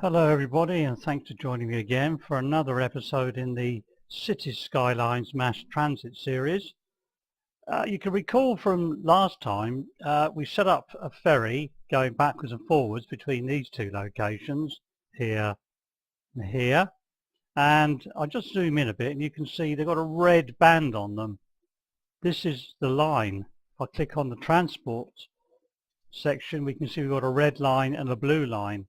Hello everybody, and thanks for joining me again for another episode in the Cities Skylines Mass Transit series. You can recall from last time we set up a ferry going backwards and forwards between these two locations, here and here, and I'll just zoom in a bit and you can see they've got a red band on them. This is the line. If I click on the transport section, we can see we've got a red line and a blue line.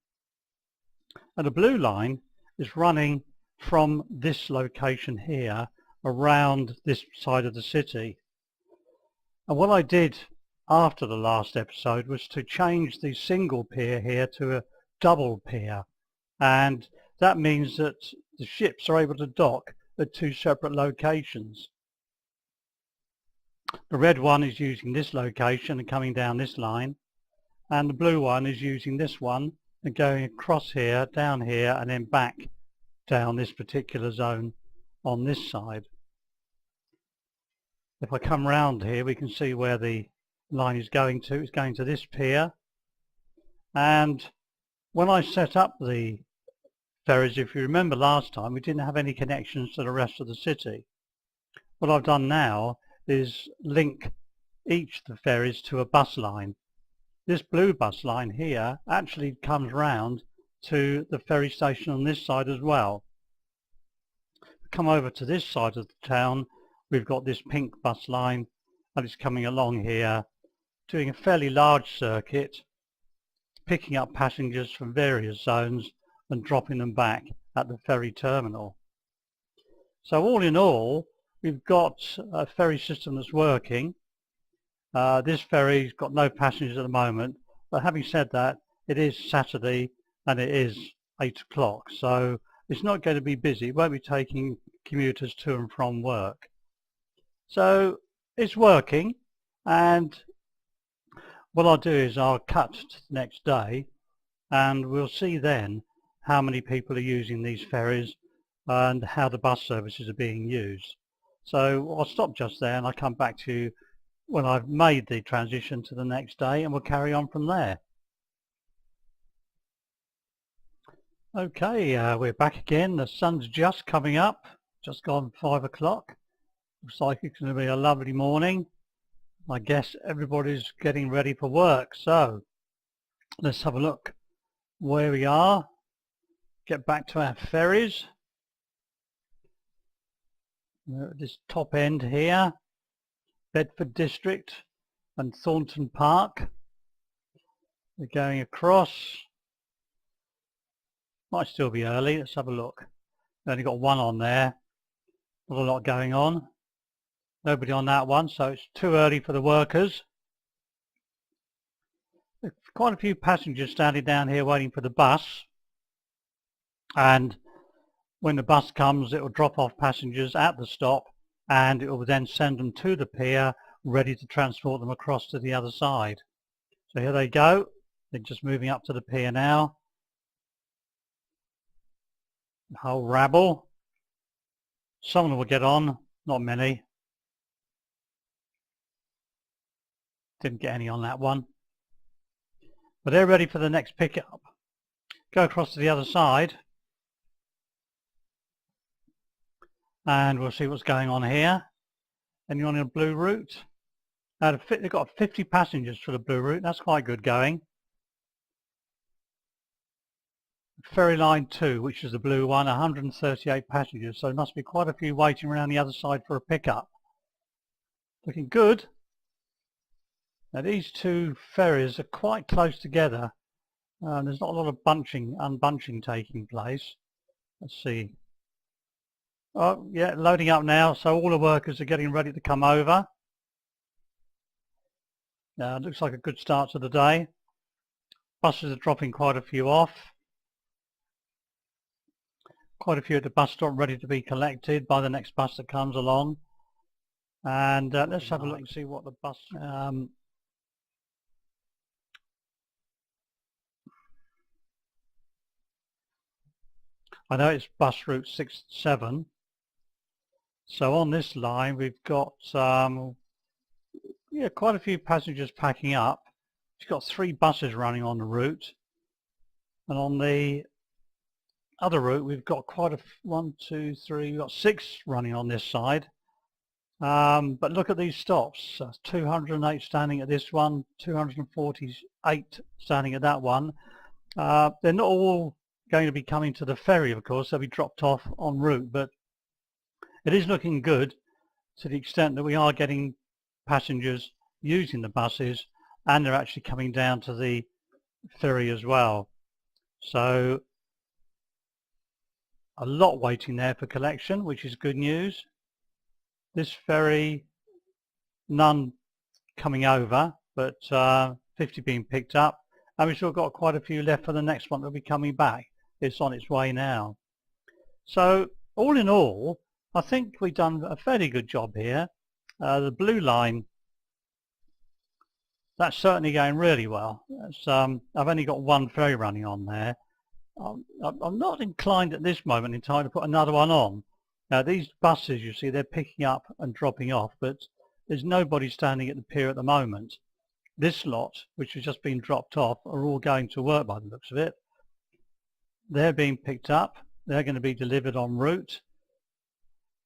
And the blue line is running from this location here around this side of the city. And what I did after the last episode was to change the single pier here to a double pier. And that means that the ships are able to dock at two separate locations. The red one is using this location and coming down this line, and the blue one is using this one and going across here, down here, and then back down this particular zone on this side. If I come round here, we can see where the line is going to. It's going to this pier. And when I set up the ferries, if you remember last time, we didn't have any connections to the rest of the city. What I've done now is link each of the ferries to a bus line. This blue bus line here actually comes round to the ferry station on this side as well. Come over to this side of the town, we've got this pink bus line that is coming along here, doing a fairly large circuit, picking up passengers from various zones and dropping them back at the ferry terminal. So all in all, we've got a ferry system that's working. This ferry's got no passengers at the moment, but having said that, it is Saturday and it is 8 o'clock, so it's not going to be busy. It won't be taking commuters to and from work. So it's working, and what I'll do is I'll cut to the next day and we'll see then how many people are using these ferries and how the bus services are being used. So I'll stop just there and I'll come back to you when I've made the transition to the next day, and we'll carry on from there. Okay, we're back again. The sun's just coming up, just gone 5 o'clock. Looks like it's going to be a lovely morning. I guess everybody's getting ready for work, so let's have a look where we are. Get back to our ferries. We're at this top end here, Bedford District and Thornton Park. We're going across. Might still be early. Let's have a look. We've only got one on there. Not a lot going on. Nobody on that one, so it's too early for the workers. There's quite a few passengers standing down here waiting for the bus, and when the bus comes it will drop off passengers at the stop and it will then send them to the pier ready to transport them across to the other side. So here they go. They're just moving up to the pier now. The whole rabble. Some of them will get on, not many. Didn't get any on that one. But they're ready for the next pickup. Go across to the other side and we'll see what's going on here. And you're on a blue route. They've got 50 passengers for the blue route. That's quite good going. Ferry line 2, which is the blue one, 138 passengers. So there must be quite a few waiting around the other side for a pickup. Looking good. Now these two ferries are quite close together. There's not a lot of unbunching taking place. Let's see. Oh yeah, loading up now, so all the workers are getting ready to come over. It looks like a good start to the day. Buses are dropping quite a few off. Quite a few at the bus stop ready to be collected by the next bus that comes along. And let's have a look and see what the bus... I know it's bus route 67. So on this line we've got quite a few passengers packing up. It's got 3 buses running on the route, and on the other route, we've got quite a one, two, three, we've got 6 running on this side. But look at these stops. 208 standing at this one, 248 standing at that one. They're not all going to be coming to the ferry, of course. They'll be dropped off en route, but it is looking good to the extent that we are getting passengers using the buses, and they're actually coming down to the ferry as well. So a lot waiting there for collection, which is good news. This ferry, none coming over, but 50 being picked up, and we've still got quite a few left for the next one that'll be coming back. It's on its way now. So all in all, I think we've done a fairly good job here. The blue line, that's certainly going really well. I've only got one ferry running on there. I'm not inclined at this moment in time to put another one on. Now these buses, you see, they're picking up and dropping off, but there's nobody standing at the pier at the moment. This lot, which has just been dropped off, are all going to work by the looks of it. They're being picked up. They're going to be delivered en route.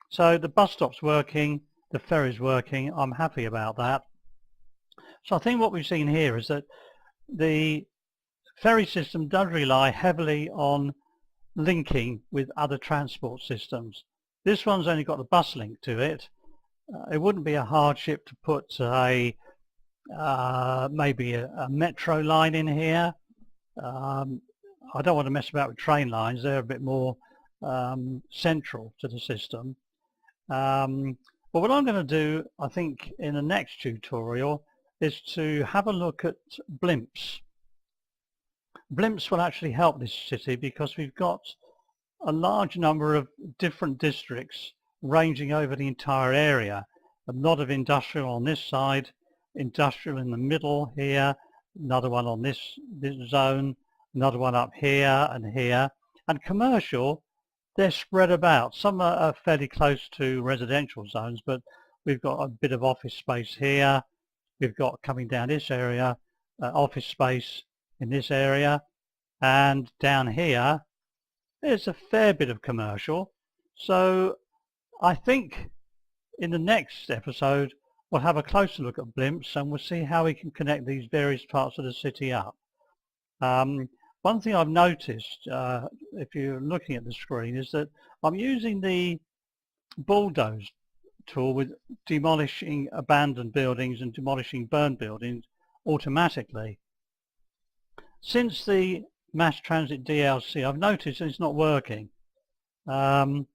So the bus stop's working, the ferry's working. I'm happy about that. So I think what we've seen here is that the ferry system does rely heavily on linking with other transport systems. This one's only got the bus link to it. It wouldn't be a hardship to put maybe a metro line in here. I don't want to mess about with train lines. They're a bit more central to the system. But what I'm going to do, I think, in the next tutorial is to have a look at blimps. Blimps will actually help this city because we've got a large number of different districts ranging over the entire area. A lot of industrial on this side, industrial in the middle here, another one on this zone, another one up here, and commercial, they're spread about. Some are fairly close to residential zones, but we've got a bit of office space here. We've got, coming down this area, office space in this area, and down here there's a fair bit of commercial. So I think in the next episode we'll have a closer look at blimps and we'll see how we can connect these various parts of the city up. One thing I've noticed, if you're looking at the screen, is that I'm using the bulldoze tool with demolishing abandoned buildings and demolishing burned buildings automatically. Since the Mass Transit DLC, I've noticed it's not working. I've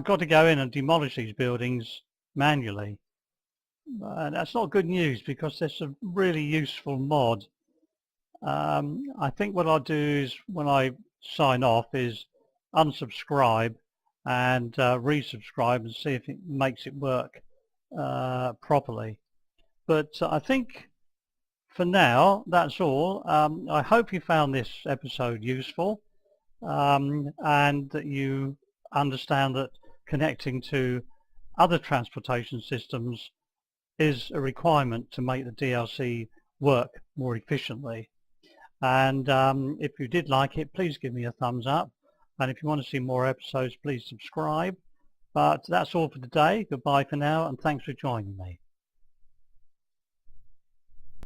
got to go in and demolish these buildings manually. And that's not good news because there's a really useful mod. I think what I'll do is, when I sign off, is unsubscribe and resubscribe and see if it makes it work properly. But I think for now that's all. I hope you found this episode useful and that you understand that connecting to other transportation systems is a requirement to make the DLC work more efficiently. And if you did like it, please give me a thumbs up, and if you want to see more episodes, please subscribe. But that's all for today. Goodbye for now, and thanks for joining me.